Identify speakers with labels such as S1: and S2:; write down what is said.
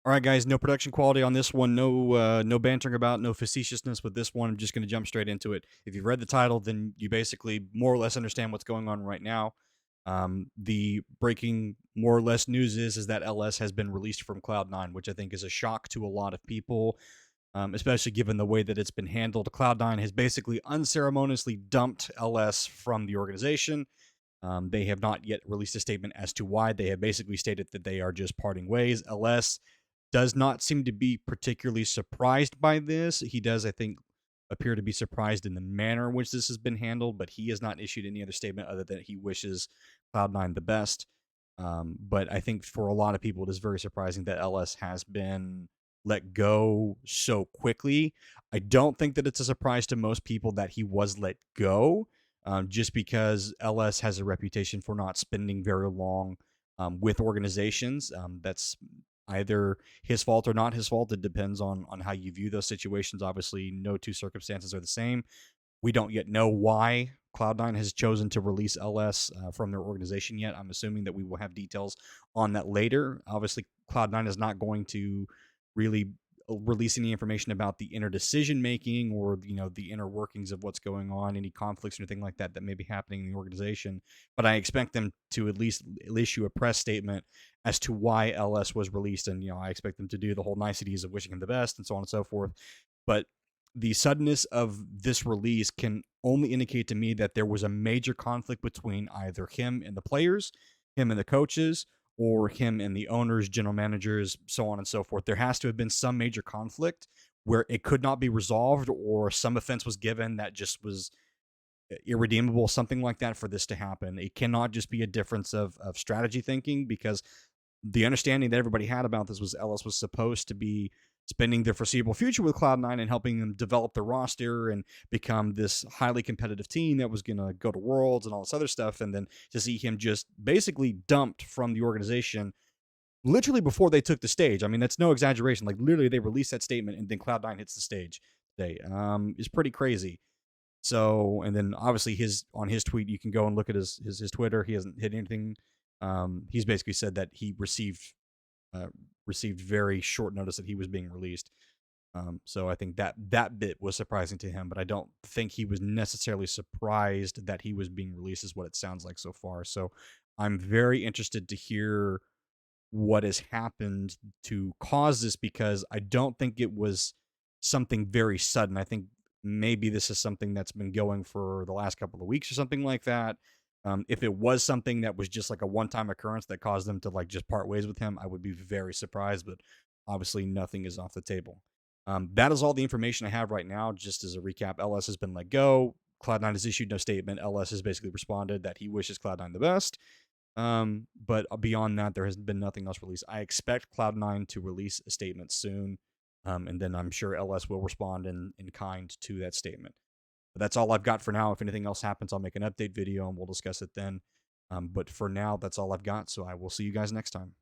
S1: All right, guys, no production quality on this one. No bantering about, no facetiousness with this one. I'm just going to jump straight into it. If you've read the title, then you basically more or less understand what's going on right now. The breaking more or less news is that LS has been released from Cloud9, which I think is a shock to a lot of people, especially given the way that it's been handled. Cloud9 has basically unceremoniously dumped LS from the organization. They have not yet released a statement as to why. They have basically stated that they are just parting ways. LS does not seem to be particularly surprised by this. He does, I think, appear to be surprised in the manner in which this has been handled, but he has not issued any other statement other than he wishes Cloud9 the best. But I think for a lot of people, it is very surprising that LS has been let go so quickly. I don't think that it's a surprise to most people that he was let go, just because LS has a reputation for not spending very long with organizations. That's either his fault or not his fault. It depends on how you view those situations. Obviously, no two circumstances are the same. We don't yet know why Cloud9 has chosen to release LS from their organization yet. I'm assuming that we will have details on that later. Obviously, Cloud9 is not going to really release any information about the inner decision making or the inner workings of what's going on, any conflicts or anything like that that may be happening in the organization. But I expect them to at least issue a press statement as to why LS was released, and I expect them to do the whole niceties of wishing him the best and so on and so forth. But the suddenness of this release can only indicate to me that there was a major conflict between either him and the players, him and the coaches, or him and the owners, general managers, so on and so forth. There has to have been some major conflict where it could not be resolved, or some offense was given that just was irredeemable, something like that, for this to happen. It cannot just be a difference of strategy thinking, because the understanding that everybody had about this was Ellis was supposed to be spending the foreseeable future with Cloud9 and helping them develop the roster and become this highly competitive team that was going to go to Worlds and all this other stuff. And then to see him just basically dumped from the organization literally before they took the stage. I mean, that's no exaggeration. Like, literally, they released that statement and then Cloud9 hits the stage today. Is pretty crazy. So, and then obviously on his tweet, you can go and look at his Twitter. He hasn't hit anything. He's basically said that he uh, received very short notice that he was being released. So I think that bit was surprising to him, but I don't think he was necessarily surprised that he was being released, is what it sounds like so far. So I'm very interested to hear what has happened to cause this, because I don't think it was something very sudden. I think maybe this is something that's been going for the last couple of weeks or something like that. If it was something that was just like a one-time occurrence that caused them to like just part ways with him, I would be very surprised. But obviously, nothing is off the table. That is all the information I have right now. Just as a recap, LS has been let go. Cloud9 has issued no statement. LS has basically responded that he wishes Cloud9 the best. But beyond that, there has been nothing else released. I expect Cloud9 to release a statement soon, and then I'm sure LS will respond in kind to that statement. But that's all I've got for now. If anything else happens, I'll make an update video and we'll discuss it then. But for now, that's all I've got. So I will see you guys next time.